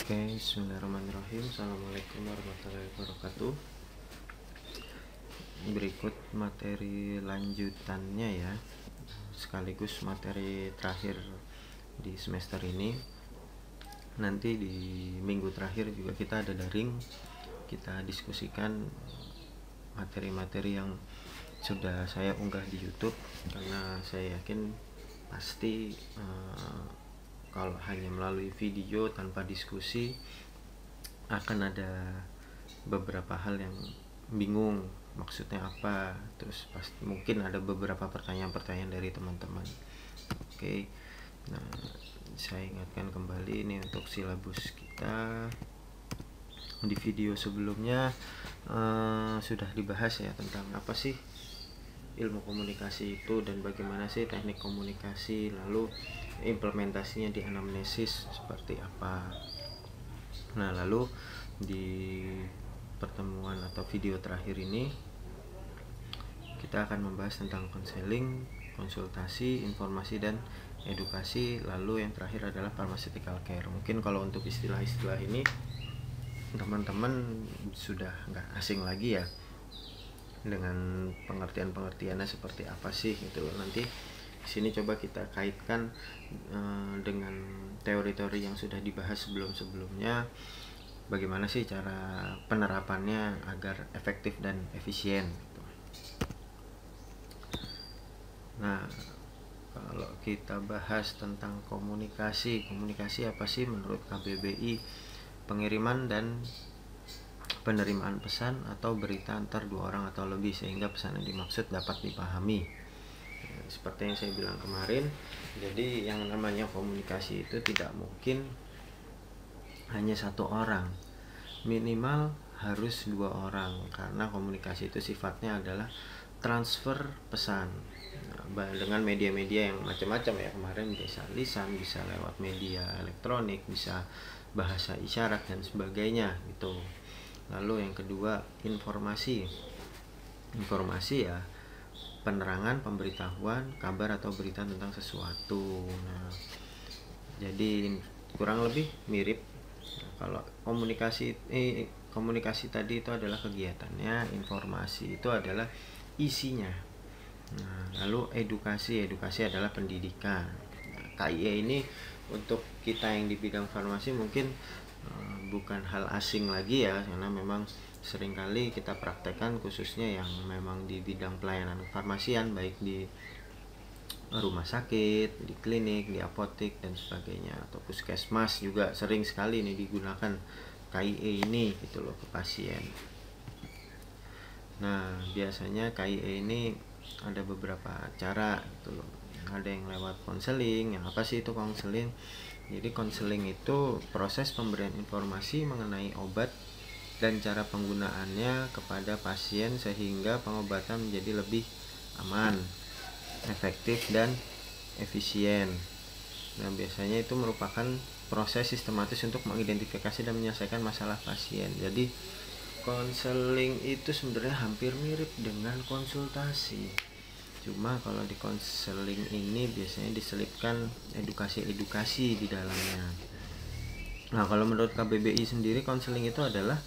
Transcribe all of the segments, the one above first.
Oke, bismillahirrahmanirrahim. Assalamualaikum warahmatullahi wabarakatuh. Berikut materi lanjutannya ya, sekaligus materi terakhir di semester ini. Nanti di minggu terakhir juga kita ada daring, kita diskusikan materi-materi yang sudah saya unggah di YouTube, karena saya yakin pasti kalau hanya melalui video tanpa diskusi akan ada beberapa hal yang bingung maksudnya apa, terus pasti mungkin ada beberapa pertanyaan-pertanyaan dari teman-teman. Oke, nah saya ingatkan kembali ini untuk silabus kita. Di video sebelumnya sudah dibahas ya tentang apa sih ilmu komunikasi itu dan bagaimana sih teknik komunikasi, lalu implementasinya di anamnesis seperti apa. Nah, lalu di pertemuan atau video terakhir ini kita akan membahas tentang konseling, konsultasi, informasi dan edukasi, lalu yang terakhir adalah pharmaceutical care. Mungkin kalau untuk istilah-istilah ini teman-teman sudah nggak asing lagi ya dengan pengertian-pengertiannya seperti apa sih gitu. Nanti di sini coba kita kaitkan dengan teori-teori yang sudah dibahas sebelum-sebelumnya, bagaimana sih cara penerapannya agar efektif dan efisien gitu. Nah, kalau kita bahas tentang komunikasi apa sih menurut KBBI? Pengiriman dan penerimaan pesan atau berita antar dua orang atau lebih sehingga pesan yang dimaksud dapat dipahami. Seperti yang saya bilang kemarin, jadi yang namanya komunikasi itu tidak mungkin hanya satu orang, minimal harus dua orang, karena komunikasi itu sifatnya adalah transfer pesan dengan media-media yang macam-macam ya. Kemarin bisa lisan, bisa lewat media elektronik, bisa bahasa isyarat dan sebagainya gitu. Lalu yang kedua, informasi ya penerangan, pemberitahuan, kabar atau berita tentang sesuatu. Nah, jadi kurang lebih mirip. Kalau komunikasi tadi itu adalah kegiatannya, informasi itu adalah isinya. Nah, lalu edukasi adalah pendidikan. Nah, KIE ini untuk kita yang di bidang farmasi mungkin bukan hal asing lagi ya, karena memang seringkali kita praktekkan, khususnya yang memang di bidang pelayanan farmasian, baik di rumah sakit, di klinik, di apotek dan sebagainya, atau puskesmas juga sering sekali ini digunakan KIE ini gitu loh ke pasien. Nah, biasanya KIE ini ada beberapa cara gitu loh. Ada yang lewat konseling. Yang apa sih itu konseling? Jadi konseling itu proses pemberian informasi mengenai obat dan cara penggunaannya kepada pasien sehingga pengobatan menjadi lebih aman, efektif dan efisien. Nah, biasanya itu merupakan proses sistematis untuk mengidentifikasi dan menyelesaikan masalah pasien. Jadi konseling itu sebenarnya hampir mirip dengan konsultasi. Cuma kalau di konseling ini biasanya diselipkan edukasi di dalamnya. Nah, kalau menurut KBBI sendiri, konseling itu adalah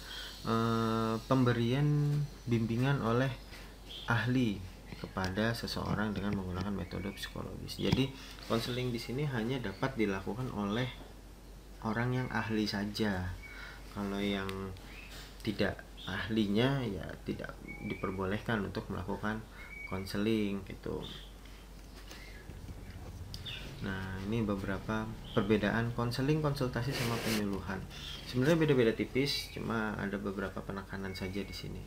pemberian bimbingan oleh ahli kepada seseorang dengan menggunakan metode psikologis. Jadi konseling di sini hanya dapat dilakukan oleh orang yang ahli saja. Kalau yang tidak ahlinya ya tidak diperbolehkan untuk melakukan konseling gitu. Nah, ini beberapa perbedaan konseling, konsultasi sama penyuluhan. Sebenarnya beda-beda tipis, cuma ada beberapa penekanan saja di sini.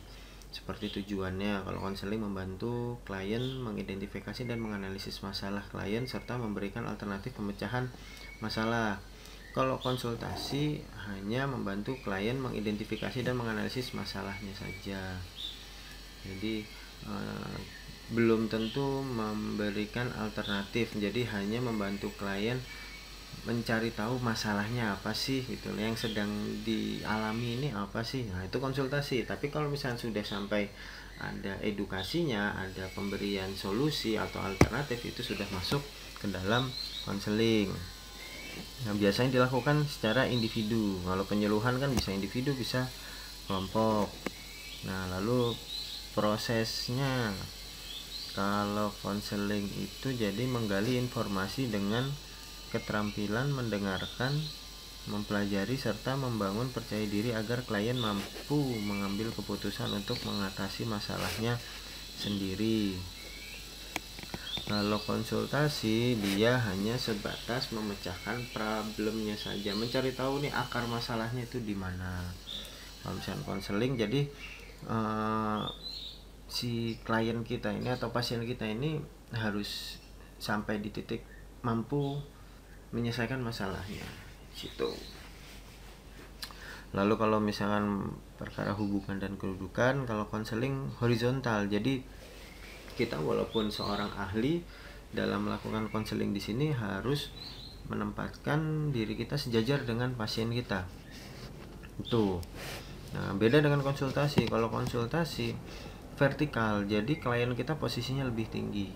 Seperti tujuannya, kalau konseling membantu klien mengidentifikasi dan menganalisis masalah klien serta memberikan alternatif pemecahan masalah. Kalau konsultasi hanya membantu klien mengidentifikasi dan menganalisis masalahnya saja. Jadi belum tentu memberikan alternatif, jadi hanya membantu klien mencari tahu masalahnya apa sih gitu, yang sedang dialami ini apa sih. Nah, itu konsultasi. Tapi kalau misalnya sudah sampai ada edukasinya, ada pemberian solusi atau alternatif, itu sudah masuk ke dalam konseling. Nah, biasanya dilakukan secara individu. Kalau penyuluhan kan bisa individu, bisa kelompok. Nah, lalu prosesnya kalau konseling itu jadi menggali informasi dengan keterampilan mendengarkan, mempelajari, serta membangun percaya diri agar klien mampu mengambil keputusan untuk mengatasi masalahnya sendiri. Kalau konsultasi dia hanya sebatas memecahkan problemnya saja, mencari tahu nih akar masalahnya itu di mana. Kalau misalnya konseling jadi si klien kita ini atau pasien kita ini harus sampai di titik mampu menyelesaikan masalahnya situ. Lalu kalau misalkan perkara hubungan dan kedudukan, kalau konseling horizontal, jadi kita walaupun seorang ahli dalam melakukan konseling di sini harus menempatkan diri kita sejajar dengan pasien kita. Itu. Nah, beda dengan konsultasi. Kalau konsultasi vertikal, jadi klien kita posisinya lebih tinggi.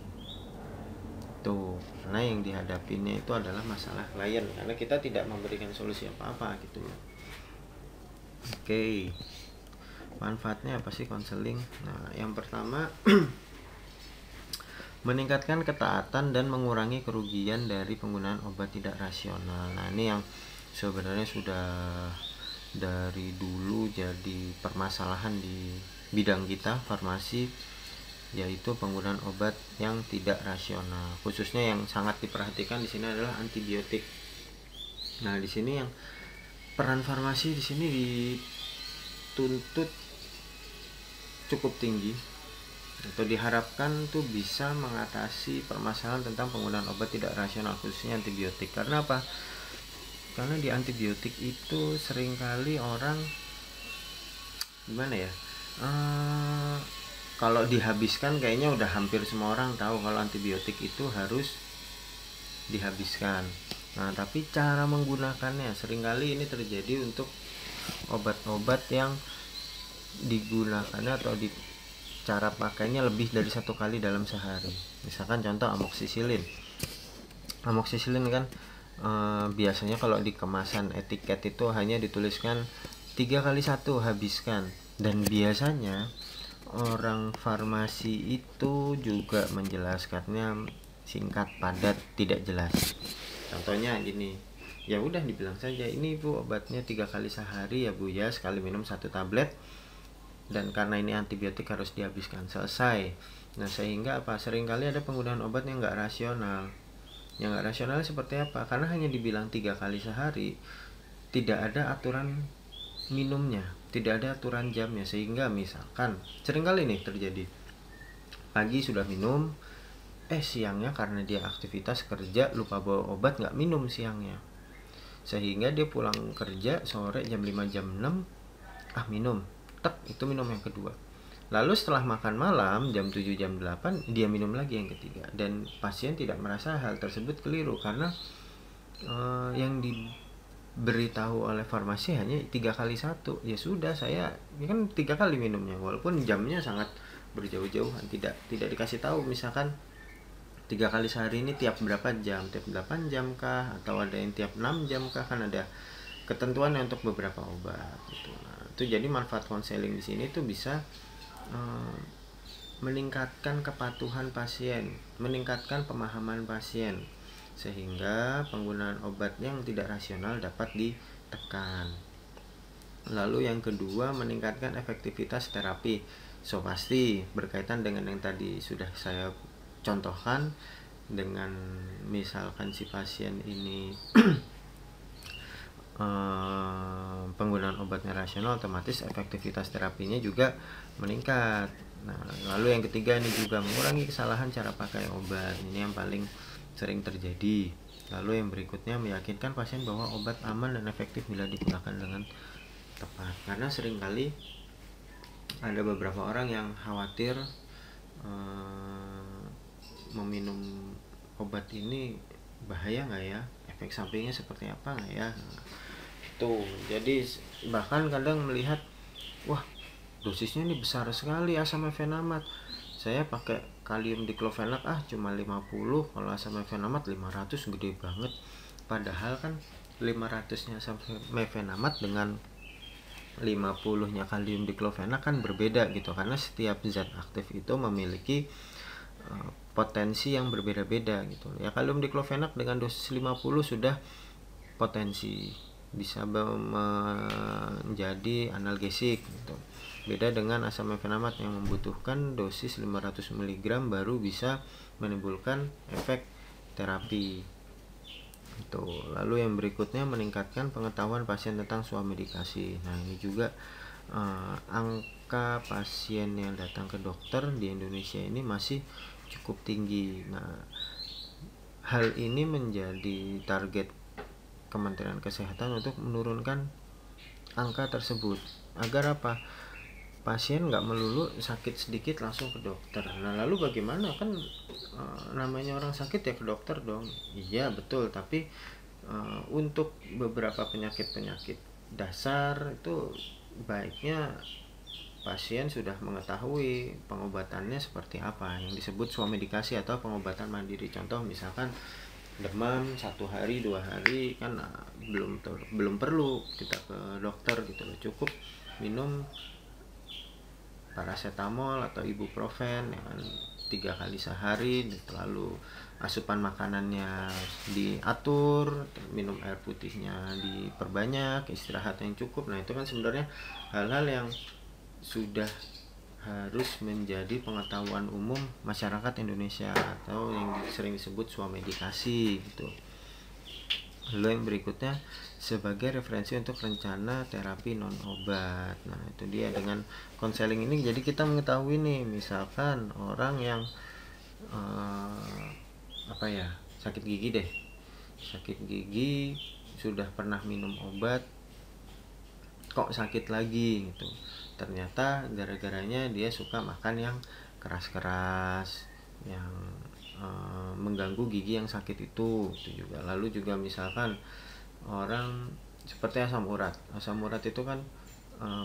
Tuh, karena yang dihadapinya itu adalah masalah klien, karena kita tidak memberikan solusi apa-apa gitu ya. Oke. Manfaatnya apa sih konseling? Nah, yang pertama meningkatkan ketaatan dan mengurangi kerugian dari penggunaan obat tidak rasional. Nah, ini yang sebenarnya sudah dari dulu jadi permasalahan di bidang kita farmasi, yaitu penggunaan obat yang tidak rasional. Khususnya yang sangat diperhatikan di sini adalah antibiotik. Nah, di sini yang peran farmasi di sini dituntut cukup tinggi, atau diharapkan tuh bisa mengatasi permasalahan tentang penggunaan obat tidak rasional, khususnya antibiotik. Karena apa? Karena di antibiotik itu seringkali orang gimana ya, kalau dihabiskan kayaknya udah hampir semua orang tahu kalau antibiotik itu harus dihabiskan. Nah, tapi cara menggunakannya seringkali ini terjadi untuk obat-obat yang digunakannya atau di cara pakainya lebih dari 1 kali dalam sehari. Misalkan contoh amoksisilin. Amoksisilin kan biasanya kalau di kemasan etiket itu hanya dituliskan 3x1 habiskan, dan biasanya orang farmasi itu juga menjelaskannya singkat, padat, tidak jelas. Contohnya gini, ya udah dibilang saja ini Bu obatnya 3 kali sehari ya Bu ya, sekali minum 1 tablet, dan karena ini antibiotik harus dihabiskan, selesai. Nah, sehingga apa, seringkali ada penggunaan obat yang nggak rasional. Yang nggak rasional seperti apa? Karena hanya dibilang 3 kali sehari, tidak ada aturan minumnya, tidak ada aturan jamnya, sehingga misalkan seringkali nih terjadi pagi sudah minum, siangnya karena dia aktivitas kerja lupa bawa obat, nggak minum siangnya, sehingga dia pulang kerja sore jam 5 jam 6 minum, itu minum yang kedua. Lalu setelah makan malam jam 7 jam 8 dia minum lagi yang ketiga, dan pasien tidak merasa hal tersebut keliru karena yang diberitahu oleh farmasi hanya 3x1. Ya sudah, saya kan 3 kali minumnya, walaupun jamnya sangat berjauh-jauhan, tidak dikasih tahu misalkan 3 kali sehari ini tiap berapa jam, tiap 8 jam kah, atau ada yang tiap 6 jam kah, kan ada ketentuan untuk beberapa obat gitu. Nah, itu jadi manfaat konseling di sini tuh bisa meningkatkan kepatuhan pasien, meningkatkan pemahaman pasien, sehingga penggunaan obat yang tidak rasional dapat ditekan. Lalu yang kedua, meningkatkan efektivitas terapi. So, pasti berkaitan dengan yang tadi sudah saya contohkan, dengan misalkan si pasien ini penggunaan obatnya rasional, otomatis efektivitas terapinya juga meningkat. Nah, lalu yang ketiga ini juga mengurangi kesalahan cara pakai obat. Ini yang paling sering terjadi. Lalu yang berikutnya, meyakinkan pasien bahwa obat aman dan efektif bila digunakan dengan tepat. Karena seringkali ada beberapa orang yang khawatir meminum obat ini bahaya nggak ya, efek sampingnya seperti apa nggak ya. Tuh, jadi bahkan kadang melihat, wah dosisnya ini besar sekali asam efenamat, saya pakai kalium diklofenak cuma 50, kalau asam efenamat 500, gede banget. Padahal kan 500-nya asam mefenamat dengan 50-nya kalium diklofenak kan berbeda gitu, karena setiap zat aktif itu memiliki potensi yang berbeda-beda gitu ya. Kalium diklofenak dengan dosis 50 sudah potensi bisa menjadi analgesik gitu. Beda dengan asam mefenamat yang membutuhkan dosis 500 mg baru bisa menimbulkan efek terapi. Itu. Lalu yang berikutnya meningkatkan pengetahuan pasien tentang swamedikasi. Nah, ini juga angka pasien yang datang ke dokter di Indonesia ini masih cukup tinggi. Nah, hal ini menjadi target Kementerian Kesehatan untuk menurunkan angka tersebut. Agar apa? Pasien nggak melulu sakit sedikit langsung ke dokter. Nah, lalu bagaimana? Kan namanya orang sakit ya ke dokter dong. Iya betul, tapi untuk beberapa penyakit-penyakit dasar itu baiknya pasien sudah mengetahui pengobatannya seperti apa, yang disebut swamedikasi atau pengobatan mandiri. Contoh misalkan demam 1 hari 2 hari kan belum perlu kita ke dokter gitu loh, cukup minum paracetamol atau ibuprofen ya kan, 3 kali sehari. Lalu asupan makanannya diatur, minum air putihnya diperbanyak, istirahat yang cukup. Nah, itu kan sebenarnya hal-hal yang sudah harus menjadi pengetahuan umum masyarakat Indonesia atau yang sering disebut swamedikasi gitu. Lalu yang berikutnya sebagai referensi untuk rencana terapi non obat. Nah, itu dia, dengan konseling ini jadi kita mengetahui nih, misalkan orang yang sakit gigi deh. Sakit gigi sudah pernah minum obat kok sakit lagi gitu. Ternyata gara-garanya dia suka makan yang keras-keras, yang mengganggu gigi yang sakit itu juga. Lalu juga misalkan orang seperti asam urat. Asam urat itu kan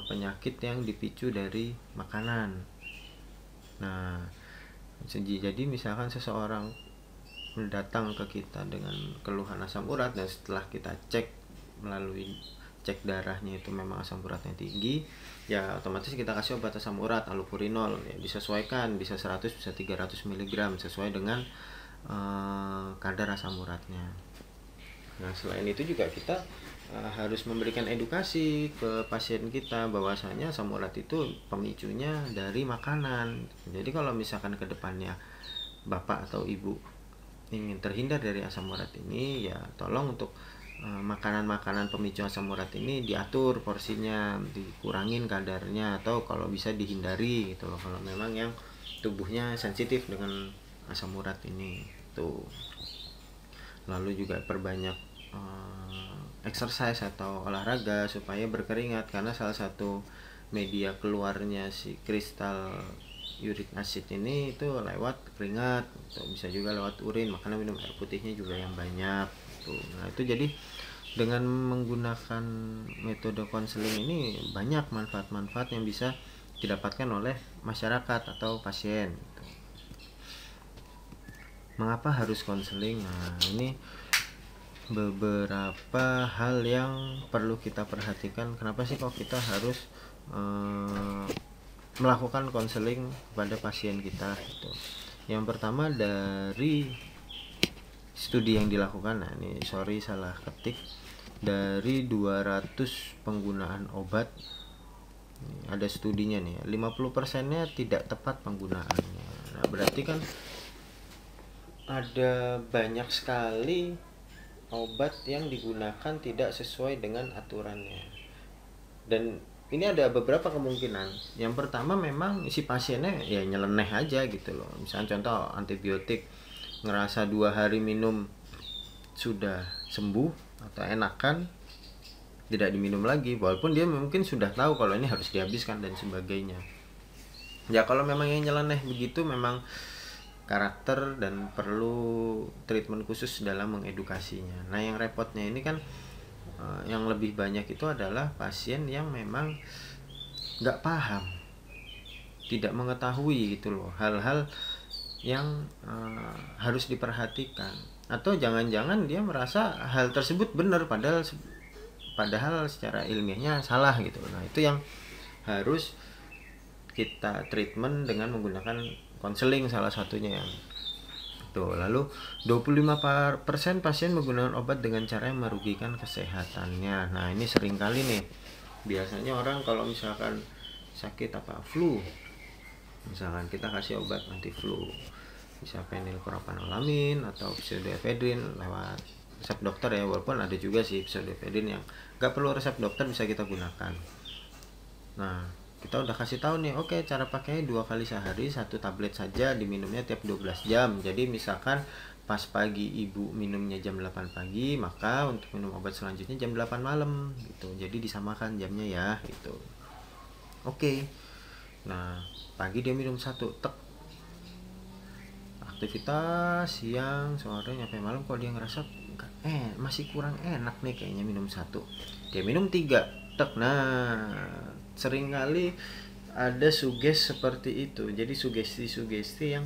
penyakit yang dipicu dari makanan. Nah, jadi misalkan seseorang datang ke kita dengan keluhan asam urat, dan setelah kita cek melalui cek darahnya itu memang asam uratnya tinggi, ya otomatis kita kasih obat asam urat allopurinol ya, disesuaikan, bisa 100 bisa 300 mg sesuai dengan kadar asam uratnya. Nah, selain itu juga kita harus memberikan edukasi ke pasien kita bahwasanya asam urat itu pemicunya dari makanan. Jadi kalau misalkan ke depannya bapak atau ibu ingin terhindar dari asam urat ini, ya tolong untuk makanan-makanan pemicu asam urat ini diatur porsinya, dikurangin kadarnya, atau kalau bisa dihindari gitu loh kalau memang yang tubuhnya sensitif dengan asam urat ini tuh. Lalu juga perbanyak exercise atau olahraga supaya berkeringat, karena salah satu media keluarnya si kristal uric acid ini itu lewat keringat, atau bisa juga lewat urin, makanya minum air putihnya juga yang banyak tuh. Nah, itu jadi dengan menggunakan metode konseling ini banyak manfaat-manfaat yang bisa didapatkan oleh masyarakat atau pasien. Mengapa harus konseling? Nah, ini beberapa hal yang perlu kita perhatikan. Kenapa sih kok kita harus melakukan konseling pada pasien kita gitu. Yang pertama dari studi yang dilakukan, nah ini salah ketik, dari 200 penggunaan obat ada studinya nih, 50%-nya tidak tepat penggunaannya. Nah, berarti kan ada banyak sekali obat yang digunakan tidak sesuai dengan aturannya. Dan ini ada beberapa kemungkinan. Yang pertama, memang si pasiennya ya nyeleneh aja gitu loh. Misalnya contoh antibiotik, ngerasa 2 hari minum sudah sembuh atau enakan, tidak diminum lagi, walaupun dia mungkin sudah tahu kalau ini harus dihabiskan dan sebagainya. Ya kalau memang yang nyeleneh begitu memang karakter dan perlu treatment khusus dalam mengedukasinya. Nah, yang repotnya ini kan yang lebih banyak itu adalah pasien yang memang nggak paham, tidak mengetahui gitu loh hal-hal yang harus diperhatikan. atau jangan-jangan dia merasa hal tersebut benar padahal secara ilmiahnya salah gitu. Nah itu yang harus kita treatment dengan menggunakan konseling salah satunya yang tuh. Lalu 25% pasien menggunakan obat dengan cara yang merugikan kesehatannya. Nah ini sering kali nih, biasanya orang kalau misalkan sakit flu, misalkan kita kasih obat anti flu, bisa phenylcopramolamin atau pseudoephedrine lewat resep dokter ya, walaupun ada juga sih pseudoephedrine yang nggak perlu resep dokter bisa kita gunakan. Nah kita udah kasih tahu nih, oke, cara pakainya 2 kali sehari, 1 tablet saja, diminumnya tiap 12 jam. Jadi misalkan pas pagi ibu minumnya jam 8 pagi, maka untuk minum obat selanjutnya jam 8 malam gitu. Jadi disamakan jamnya ya gitu. Oke. Nah pagi dia minum 1, tek, aktivitas siang sore nyampe malam, kok dia ngerasa masih kurang enak nih kayaknya minum 1, dia minum 3, tek. Nah seringkali ada seperti itu. Jadi sugesti yang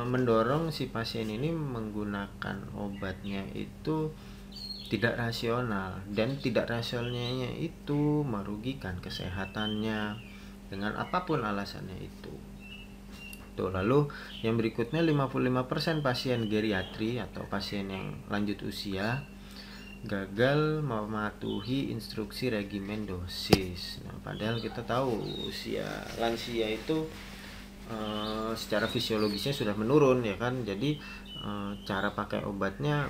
mendorong si pasien ini menggunakan obatnya itu tidak rasional, dan tidak rasionalnya itu merugikan kesehatannya dengan apapun alasannya itu. Tuh, lalu yang berikutnya 55% pasien geriatri atau pasien yang lanjut usia gagal mematuhi instruksi regimen dosis. Nah, padahal kita tahu usia lansia itu secara fisiologisnya sudah menurun ya kan. Jadi cara pakai obatnya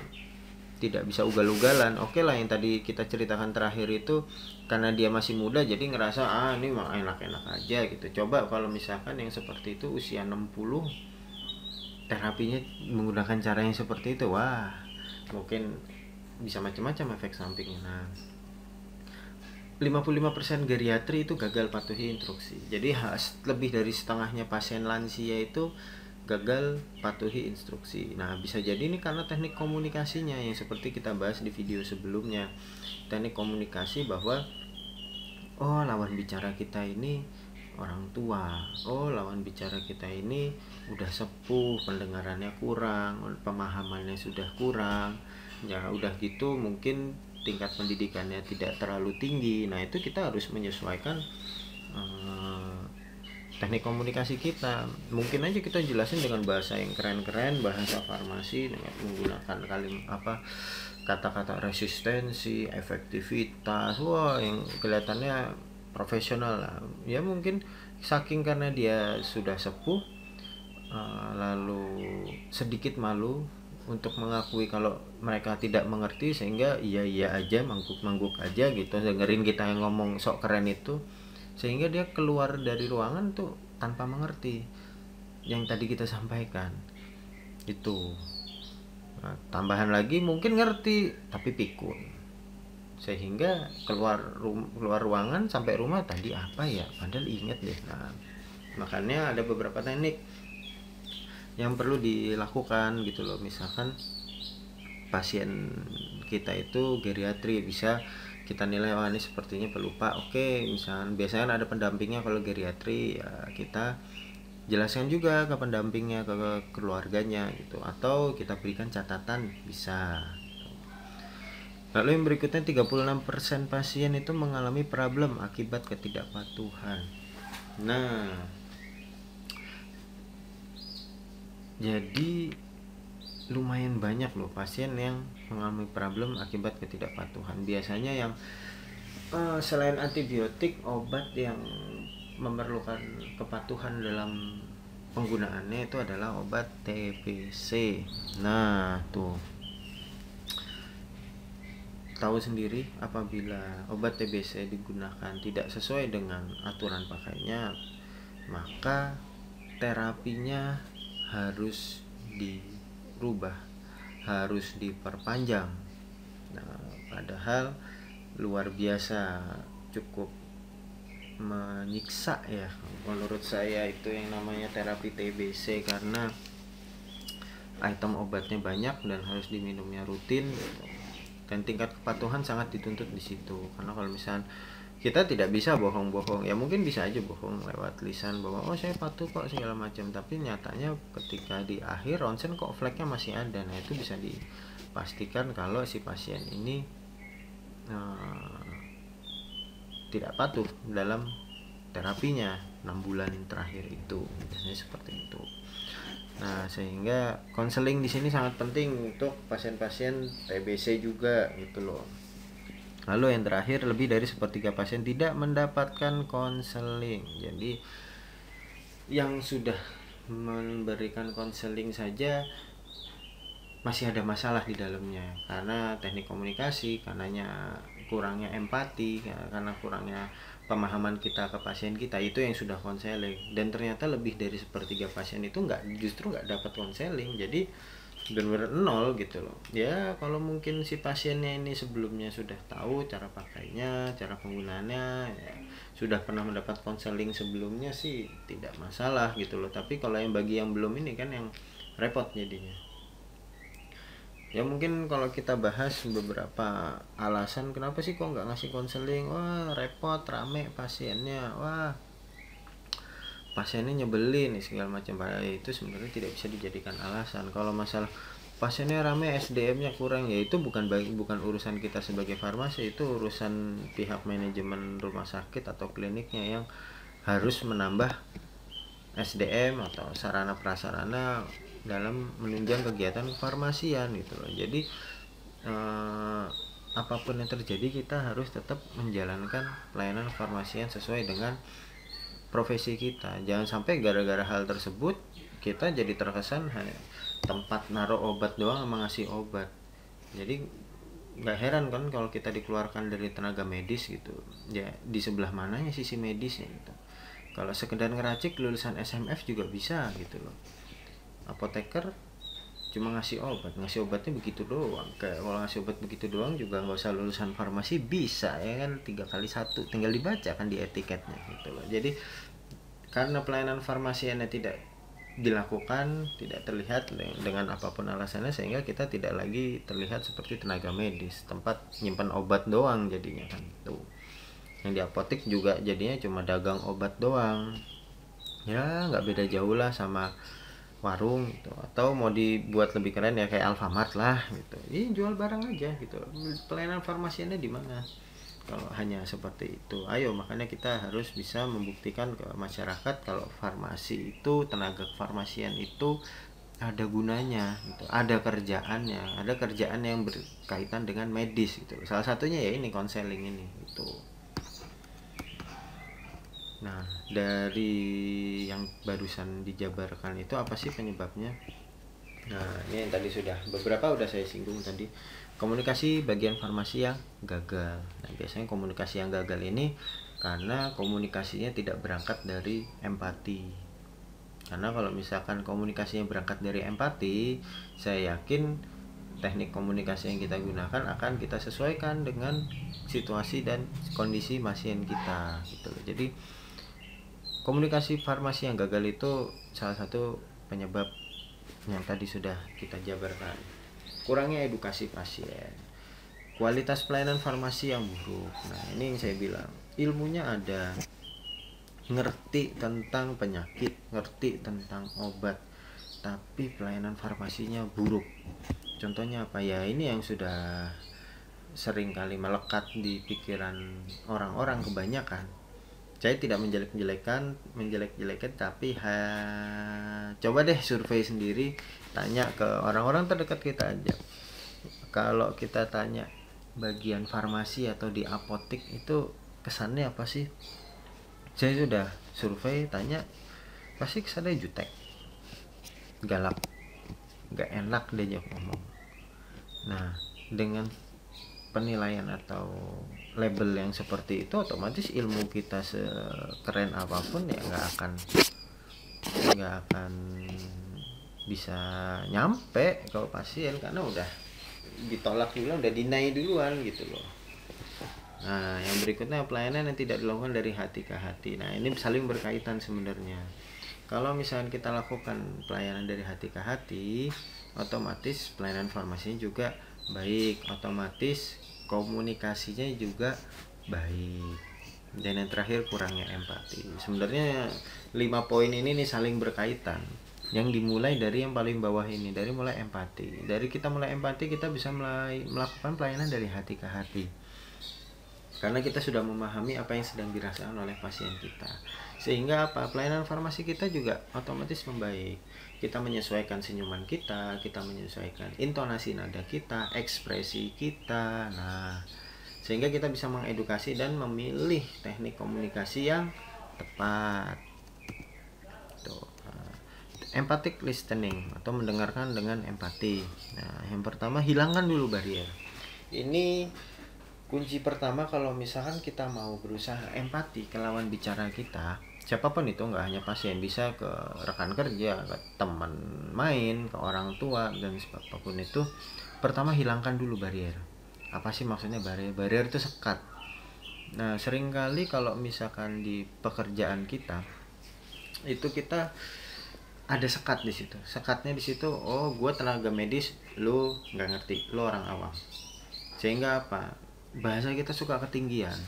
tidak bisa ugal-ugalan. Oke lah, yang tadi kita ceritakan terakhir itu karena dia masih muda jadi ngerasa ini mah enak-enak aja gitu. Coba kalau misalkan yang seperti itu usia 60, terapinya menggunakan cara yang seperti itu, wah mungkin bisa macam-macam efek sampingnya. Nah 55% geriatri itu gagal patuhi instruksi. Jadi lebih dari setengahnya pasien lansia itu gagal patuhi instruksi. Nah bisa jadi ini karena teknik komunikasinya yang seperti kita bahas di video sebelumnya. Teknik komunikasi bahwa lawan bicara kita ini orang tua, lawan bicara kita ini udah sepuh, pendengarannya kurang, pemahamannya sudah kurang ya, udah gitu mungkin tingkat pendidikannya tidak terlalu tinggi. Nah itu kita harus menyesuaikan teknik komunikasi kita. Mungkin aja kita jelasin dengan bahasa yang keren-keren, bahasa farmasi, dengan menggunakan kata-kata resistensi, efektivitas, wah yang kelihatannya profesional lah ya. Mungkin saking karena dia sudah sepuh, lalu sedikit malu untuk mengakui kalau mereka tidak mengerti, sehingga iya aja, mangguk aja gitu, dengerin kita yang ngomong sok keren itu, sehingga dia keluar dari ruangan tuh tanpa mengerti yang tadi kita sampaikan itu. Nah, tambahan lagi mungkin ngerti tapi pikun, sehingga keluar ruangan sampai rumah tadi apa ya, padahal inget deh. Nah makanya ada beberapa teknik yang perlu dilakukan gitu loh. Misalkan pasien kita itu geriatri, bisa kita nilai ini sepertinya pelupa. Oke, misalkan biasanya ada pendampingnya kalau geriatri ya, kita jelaskan juga ke pendampingnya, ke keluarganya gitu, atau kita berikan catatan bisa. Lalu yang berikutnya 36% pasien itu mengalami problem akibat ketidakpatuhan. Nah jadi lumayan banyak loh pasien yang mengalami problem akibat ketidakpatuhan. Biasanya yang selain antibiotik, obat yang memerlukan kepatuhan dalam penggunaannya itu adalah obat TBC. Nah tuh, tahu sendiri apabila obat TBC digunakan tidak sesuai dengan aturan pakainya, maka terapinya harus dirubah, harus diperpanjang. Nah, padahal luar biasa cukup menyiksa ya menurut saya itu yang namanya terapi TBC, karena item obatnya banyak dan harus diminumnya rutin, dan tingkat kepatuhan sangat dituntut di situ. Karena kalau misalnya kita tidak bisa bohong-bohong. Ya mungkin bisa aja bohong lewat lisan bahwa oh saya patuh kok segala macam, tapi nyatanya ketika di akhir ronsen kok flagnya masih ada. Nah itu bisa dipastikan kalau si pasien ini tidak patuh dalam terapinya 6 bulan terakhir itu, biasanya seperti itu. Nah, sehingga konseling di sini sangat penting untuk pasien-pasien TBC juga gitu loh. Lalu yang terakhir, lebih dari sepertiga pasien tidak mendapatkan konseling. Jadi yang sudah memberikan konseling saja masih ada masalah di dalamnya karena teknik komunikasi, karena kurangnya empati, karena kurangnya pemahaman kita ke pasien kita, itu yang sudah konseling. Dan ternyata lebih dari sepertiga pasien itu justru nggak dapat konseling, jadi benar-benar nol gitu loh. Ya kalau mungkin si pasiennya ini sebelumnya sudah tahu cara pakainya, cara penggunaannya, ya, sudah pernah mendapat konseling sebelumnya sih tidak masalah gitu loh. Tapi kalau yang bagi yang belum ini kan yang repot jadinya. Ya mungkin kalau kita bahas beberapa alasan kenapa sih kok nggak ngasih konseling. Wah repot, rame pasiennya, wah pasiennya nyebelin segala macam. Itu sebenarnya tidak bisa dijadikan alasan. Kalau masalah pasiennya rame, SDM-nya kurang, ya itu bukan urusan kita sebagai farmasi, itu urusan pihak manajemen rumah sakit atau kliniknya yang harus menambah SDM atau sarana prasarana dalam menunjang kegiatan kefarmasian gitu loh. Jadi apapun yang terjadi kita harus tetap menjalankan pelayanan kefarmasian sesuai dengan profesi kita. Jangan sampai gara-gara hal tersebut kita jadi terkesan hanya tempat naruh obat doang sama ngasih obat. Jadi nggak heran kan kalau kita dikeluarkan dari tenaga medis gitu. Ya di sebelah mananya sisi medisnya gitu. Kalau sekedar ngeracik lulusan SMF juga bisa gitu loh. Apoteker cuma ngasih obatnya begitu doang. Kayak kalau ngasih obat begitu doang juga nggak usah lulusan farmasi bisa ya kan, 3x1 tinggal dibaca kan di etiketnya gitu loh. Jadi karena pelayanan farmasiannya tidak dilakukan, tidak terlihat dengan apapun alasannya, sehingga kita tidak lagi terlihat seperti tenaga medis, tempat nyimpan obat doang jadinya kan tuh. Yang di apotek juga jadinya cuma dagang obat doang, ya nggak beda jauh lah sama warung gitu. Atau mau dibuat lebih keren ya kayak Alfamart lah gitu, ini jual barang aja gitu. Pelayanan farmasiannya di mana kalau hanya seperti itu? Ayo, makanya kita harus bisa membuktikan ke masyarakat kalau farmasi itu, tenaga kefarmasian itu ada gunanya gitu, ada kerjaan yang berkaitan dengan medis gitu. Salah satunya ya ini konseling ini gitu. Nah, dari yang barusan dijabarkan itu apa sih penyebabnya? Nah, ini yang tadi beberapa udah saya singgung tadi. Komunikasi bagian farmasi yang gagal. Nah, biasanya komunikasi yang gagal ini karena komunikasinya tidak berangkat dari empati. Karena kalau misalkan komunikasinya berangkat dari empati, saya yakin teknik komunikasi yang kita gunakan akan kita sesuaikan dengan situasi dan kondisi pasien kita gitu loh. Jadi komunikasi farmasi yang gagal itu salah satu penyebab yang tadi sudah kita jabarkan. Kurangnya edukasi pasien, kualitas pelayanan farmasi yang buruk. Nah ini yang saya bilang, ilmunya ada, ngerti tentang penyakit, ngerti tentang obat, tapi pelayanan farmasinya buruk. Contohnya apa ya, ini yang sudah sering kali melekat di pikiran orang-orang kebanyakan. Saya tidak menjelek-jelekan, tapi coba deh survei sendiri, tanya ke orang-orang terdekat kita aja. Kalau kita tanya bagian farmasi atau di apotek itu kesannya apa sih? Saya sudah survei, tanya, pasti kesannya jutek, galak, gak enak dia ngomong. Nah, dengan penilaian atau label yang seperti itu, otomatis ilmu kita sekeren apapun ya nggak akan bisa nyampe ke pasien, karena udah ditolak duluan, udah deny duluan gitu loh. Nah yang berikutnya, pelayanan yang tidak dilakukan dari hati ke hati. Nah ini saling berkaitan sebenarnya. Kalau misalnya kita lakukan pelayanan dari hati ke hati, otomatis pelayanan farmasinya juga baik, otomatis komunikasinya juga baik. Dan yang terakhir, kurangnya empati. Sebenarnya 5 poin ini nih saling berkaitan. Yang dimulai dari yang paling bawah ini, dari mulai empati. Dari kita mulai empati, kita bisa mulai melakukan pelayanan dari hati ke hati. Karena kita sudah memahami apa yang sedang dirasakan oleh pasien kita. Sehingga apa? Pelayanan farmasi kita juga otomatis membaik. Kita menyesuaikan senyuman kita menyesuaikan intonasi nada kita, ekspresi kita. Nah, sehingga kita bisa mengedukasi dan memilih teknik komunikasi yang tepat. Tuh. Empathic listening atau mendengarkan dengan empati. Nah, yang pertama, hilangkan dulu barrier. Ini kunci pertama kalau misalkan kita mau berusaha empati ke lawan bicara kita, siapapun itu, nggak hanya pasien, bisa ke rekan kerja, ke teman main, ke orang tua, dan siapapun itu. Pertama, hilangkan dulu barrier. Apa sih maksudnya barrier? Barrier itu sekat. Nah, seringkali kalau misalkan di pekerjaan kita itu kita ada sekat di situ. Sekatnya di situ, oh, gue tenaga medis, lu nggak ngerti, lu orang awam. Sehingga apa? Bahasa kita suka ketinggian,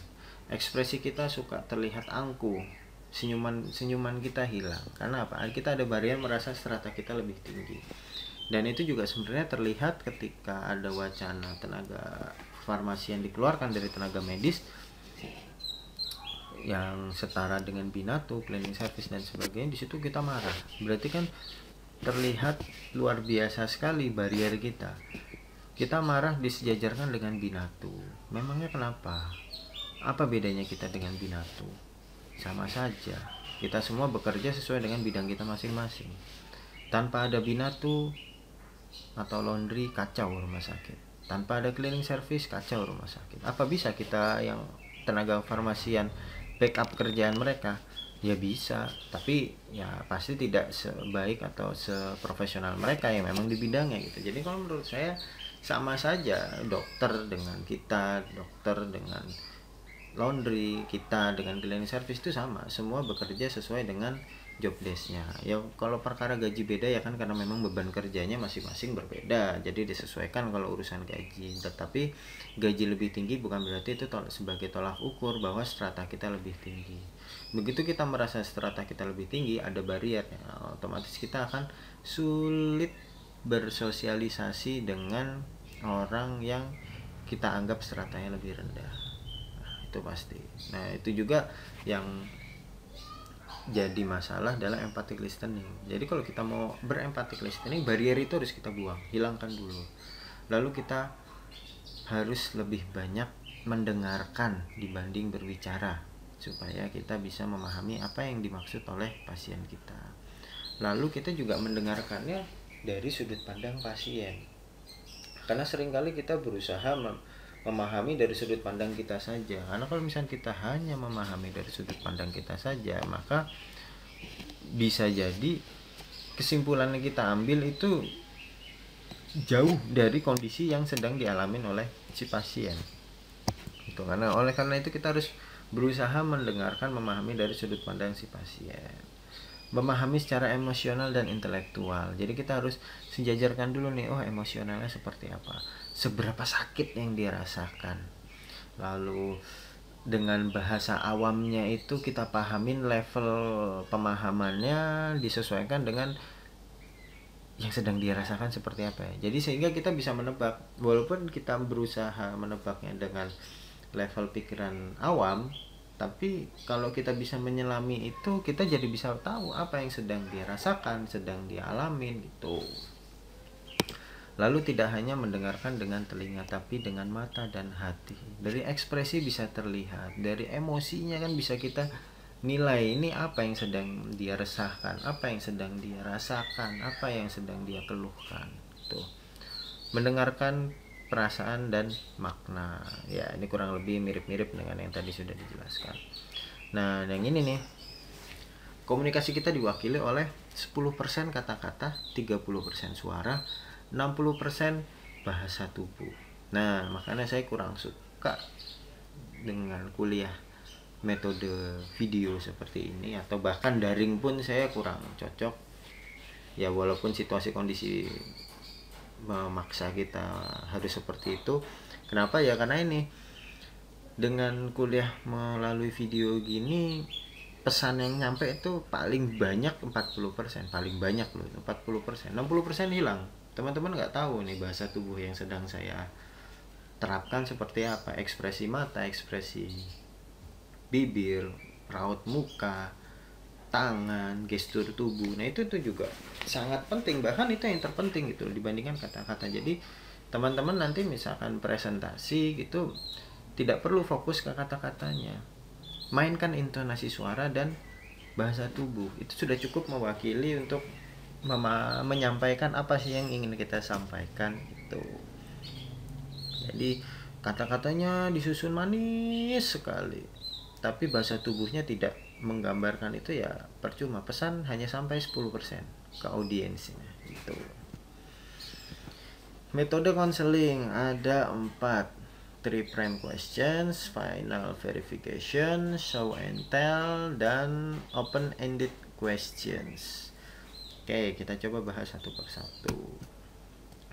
ekspresi kita suka terlihat angkuh, senyuman kita hilang. Karena apa? Kita ada barrier merasa strata kita lebih tinggi. Dan itu juga sebenarnya terlihat ketika ada wacana tenaga farmasi yang dikeluarkan dari tenaga medis yang setara dengan binatu, cleaning service dan sebagainya. Di situ kita marah. Berarti kan terlihat luar biasa sekali barrier kita. Kita marah disejajarkan dengan binatu. Memangnya kenapa? Apa bedanya kita dengan binatu? Sama saja. Kita semua bekerja sesuai dengan bidang kita masing-masing. Tanpa ada binatu atau laundry, kacau rumah sakit. Tanpa ada cleaning service, kacau rumah sakit. Apa bisa kita yang tenaga farmasian backup kerjaan mereka? Ya bisa, tapi ya pasti tidak sebaik atau seprofesional mereka yang memang di bidangnya gitu. Jadi kalau menurut saya sama saja, dokter dengan kita, dokter dengan laundry, kita dengan cleaning service itu sama. Semua bekerja sesuai dengan job desk-nya. Ya kalau perkara gaji beda ya kan, karena memang beban kerjanya masing-masing berbeda. Jadi disesuaikan kalau urusan gaji. Tetapi gaji lebih tinggi bukan berarti itu sebagai tolak ukur bahwa strata kita lebih tinggi. Begitu kita merasa strata kita lebih tinggi, ada barrier, ya, otomatis kita akan sulit bersosialisasi dengan orang yang kita anggap stratanya lebih rendah. Nah, itu pasti. Nah, itu juga yang jadi masalah dalam empathic listening. Jadi kalau kita mau berempathic listening, barrier itu harus kita buang, hilangkan dulu. Lalu kita harus lebih banyak mendengarkan dibanding berbicara, supaya kita bisa memahami apa yang dimaksud oleh pasien kita. Lalu kita juga mendengarkannya dari sudut pandang pasien. Karena seringkali kita berusaha memahami dari sudut pandang kita saja. Karena kalau misalnya kita hanya memahami dari sudut pandang kita saja, maka bisa jadi kesimpulan yang kita ambil itu jauh dari kondisi yang sedang dialami oleh si pasien. Itu oleh karena itu kita harus berusaha mendengarkan, memahami dari sudut pandang si pasien. Memahami secara emosional dan intelektual. Jadi kita harus sejajarkan dulu nih, oh emosionalnya seperti apa, seberapa sakit yang dia rasakan. Lalu dengan bahasa awamnya itu kita pahamin, level pemahamannya disesuaikan dengan yang sedang dia rasakan seperti apa ya. Jadi sehingga kita bisa menebak, walaupun kita berusaha menebaknya dengan level pikiran awam, tapi kalau kita bisa menyelami itu, kita jadi bisa tahu apa yang sedang dia rasakan, sedang dia alamin gitu. Lalu tidak hanya mendengarkan dengan telinga, tapi dengan mata dan hati. Dari ekspresi bisa terlihat, dari emosinya kan bisa kita nilai ini apa yang sedang dia resahkan, apa yang sedang dia rasakan, apa yang sedang dia keluhkan. Tuh. Mendengarkan perasaan dan makna. Ya, ini kurang lebih mirip-mirip dengan yang tadi sudah dijelaskan. Nah, yang ini nih. Komunikasi kita diwakili oleh 10% kata-kata, 30% suara, 60% bahasa tubuh. Nah, makanya saya kurang suka dengan kuliah metode video seperti ini, atau bahkan daring pun saya kurang cocok. Ya walaupun situasi kondisi memaksa kita harus seperti itu. Kenapa ya? Karena ini dengan kuliah melalui video gini, pesan yang nyampe itu paling banyak 40%, paling banyak loh 40%, 60% hilang. Teman-teman nggak tahu nih bahasa tubuh yang sedang saya terapkan seperti apa, ekspresi mata, ekspresi bibir, raut muka, tangan, gestur tubuh. Nah itu tuh juga sangat penting, bahkan itu yang terpenting gitu dibandingkan kata-kata. Jadi teman-teman nanti misalkan presentasi gitu tidak perlu fokus ke kata-katanya, mainkan intonasi suara dan bahasa tubuh, itu sudah cukup mewakili untuk menyampaikan apa sih yang ingin kita sampaikan itu. Jadi kata-katanya disusun manis sekali, tapi bahasa tubuhnya tidak menggambarkan itu, ya percuma, pesan hanya sampai 10% ke audiensnya gitu. Metode konseling ada 4: 3 prime questions, final verification, show and tell, dan open ended questions. Oke, kita coba bahas satu persatu.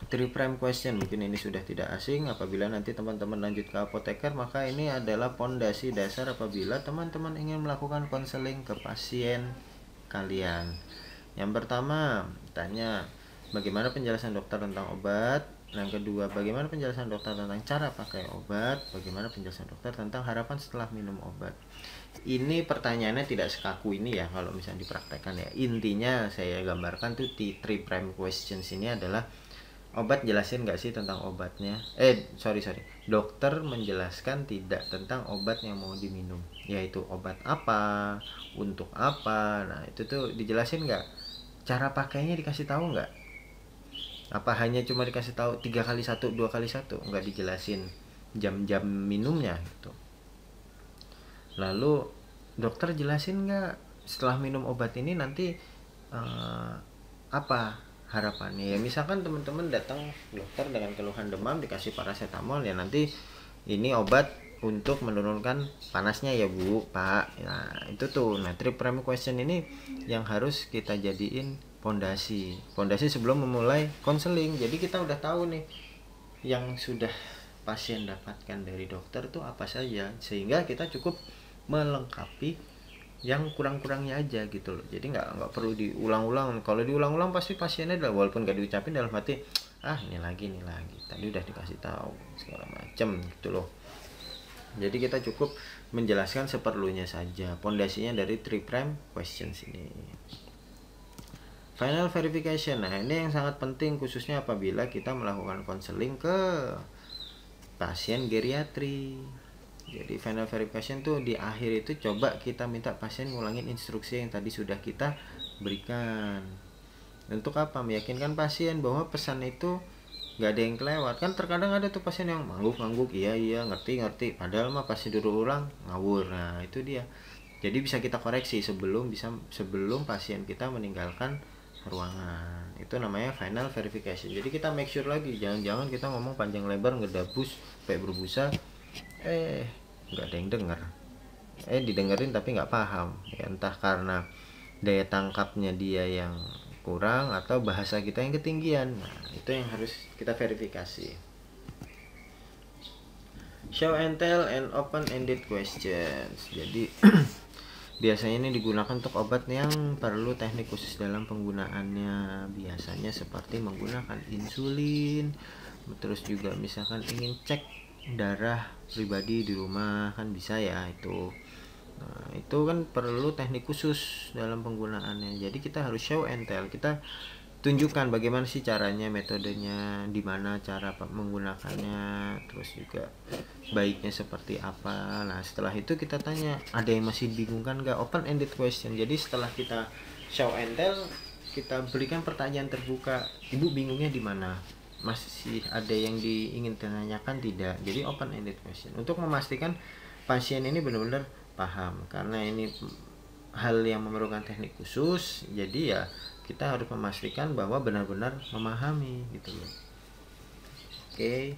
3 prime question mungkin ini sudah tidak asing apabila nanti teman-teman lanjut ke apoteker, maka ini adalah pondasi dasar apabila teman-teman ingin melakukan konseling ke pasien kalian. Yang pertama, tanya bagaimana penjelasan dokter tentang obat. Yang kedua, bagaimana penjelasan dokter tentang cara pakai obat. Bagaimana penjelasan dokter tentang harapan setelah minum obat. Ini pertanyaannya tidak sekaku ini ya kalau misalnya dipraktekkan ya. Intinya saya gambarkan tuh di 3 prime questions ini adalah obat jelasin nggak sih tentang obatnya. Dokter menjelaskan tidak tentang obat yang mau diminum, yaitu obat apa, untuk apa. Nah itu tuh dijelasin nggak, cara pakainya dikasih tahu nggak, apa hanya cuma dikasih tahu 3x1, 2x1, nggak dijelasin jam-jam minumnya gitu. Lalu dokter jelasin nggak setelah minum obat ini nanti apa harapannya. Ya misalkan teman-teman datang dokter dengan keluhan demam, dikasih paracetamol, ya nanti ini obat untuk menurunkan panasnya ya Bu, Pak. Nah itu tuh, nah 3 prime question ini yang harus kita jadiin pondasi sebelum memulai konseling. Jadi kita udah tahu nih yang sudah pasien dapatkan dari dokter tuh apa saja, sehingga kita cukup melengkapi yang kurang-kurangnya aja gitu loh. Jadi nggak perlu diulang-ulang. Kalau diulang-ulang pasti pasiennya walaupun nggak diucapin dalam hati, ini lagi tadi udah dikasih tahu segala macem gitu loh. Jadi kita cukup menjelaskan seperlunya saja. Pondasinya dari 3 prime questions ini. Final verification. Nah ini yang sangat penting khususnya apabila kita melakukan konseling ke pasien geriatri. Jadi final verification tuh di akhir itu coba kita minta pasien ngulangin instruksi yang tadi sudah kita berikan. Untuk apa? Meyakinkan pasien bahwa pesan itu nggak ada yang kelewat. Kan terkadang ada tuh pasien yang ngangguk-ngangguk, iya ngerti, padahal mah pasti dulu ulang ngawur. Nah itu dia. Jadi bisa kita koreksi sebelum pasien kita meninggalkan ruangan. Itu namanya final verification. Jadi kita make sure lagi, jangan kita ngomong panjang lebar ngedabus sampai berbusa, nggak ada yang denger, didengerin tapi nggak paham ya, entah karena daya tangkapnya dia yang kurang atau bahasa kita yang ketinggian. Nah itu yang harus kita verifikasi. Show and tell and open ended questions. Jadi biasanya ini digunakan untuk obat yang perlu teknik khusus dalam penggunaannya, biasanya seperti menggunakan insulin, terus juga misalkan ingin cek darah pribadi di rumah kan bisa ya itu. Nah, itu kan perlu teknik khusus dalam penggunaannya. Jadi kita harus show and tell. Kita tunjukkan bagaimana sih caranya, metodenya, di mana cara menggunakannya, terus juga baiknya seperti apa. Nah, setelah itu kita tanya, ada yang masih bingung kan nggak? Open ended question. Jadi setelah kita show and tell, kita berikan pertanyaan terbuka. Ibu bingungnya di mana? Masih ada yang ingin ditanyakan tidak? Jadi open ended question untuk memastikan pasien ini benar-benar paham, karena ini hal yang memerlukan teknik khusus. Jadi ya kita harus memastikan bahwa benar-benar memahami gitu loh. Oke.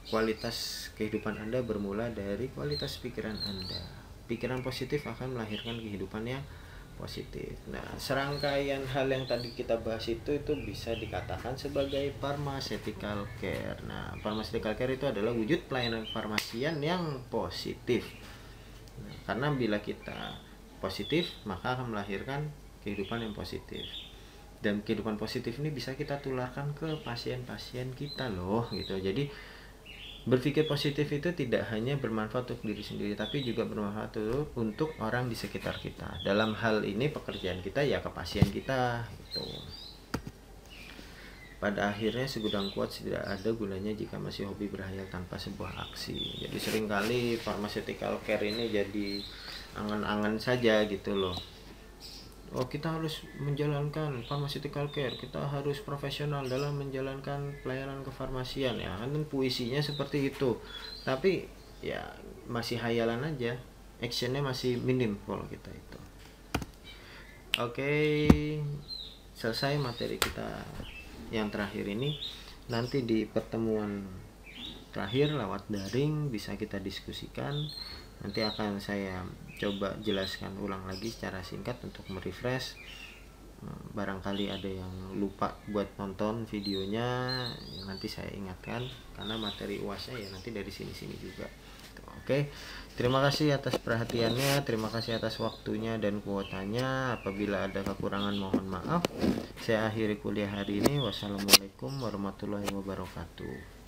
Kualitas kehidupan Anda bermula dari kualitas pikiran Anda. Pikiran positif akan melahirkan kehidupan yang positif. Nah, serangkaian hal yang tadi kita bahas itu bisa dikatakan sebagai pharmaceutical care. Nah, pharmaceutical care itu adalah wujud pelayanan kefarmasian yang positif. Nah, karena bila kita positif, maka akan melahirkan kehidupan yang positif. Dan kehidupan positif ini bisa kita tularkan ke pasien-pasien kita loh gitu. Jadi berpikir positif itu tidak hanya bermanfaat untuk diri sendiri, tapi juga bermanfaat untuk orang di sekitar kita. Dalam hal ini pekerjaan kita ya ke pasien kita gitu. Pada akhirnya segudang quotes tidak ada gunanya jika masih hobi berhayal tanpa sebuah aksi. Jadi seringkali pharmaceutical care ini jadi angan-angan saja gitu loh. Oh, kita harus menjalankan pharmaceutical care, kita harus profesional dalam menjalankan pelayanan kefarmasian ya kan, puisinya seperti itu, tapi ya masih hayalan aja, actionnya masih minim kalau kita itu. Oke, selesai materi kita yang terakhir ini. Nanti di pertemuan terakhir lewat daring bisa kita diskusikan. Nanti akan saya coba jelaskan ulang lagi secara singkat untuk merefresh. Barangkali ada yang lupa buat nonton videonya, nanti saya ingatkan karena materi UASnya ya nanti dari sini-sini juga. Oke, terima kasih atas perhatiannya, terima kasih atas waktunya dan kuotanya. Apabila ada kekurangan mohon maaf. Saya akhiri kuliah hari ini. Wassalamualaikum warahmatullahi wabarakatuh.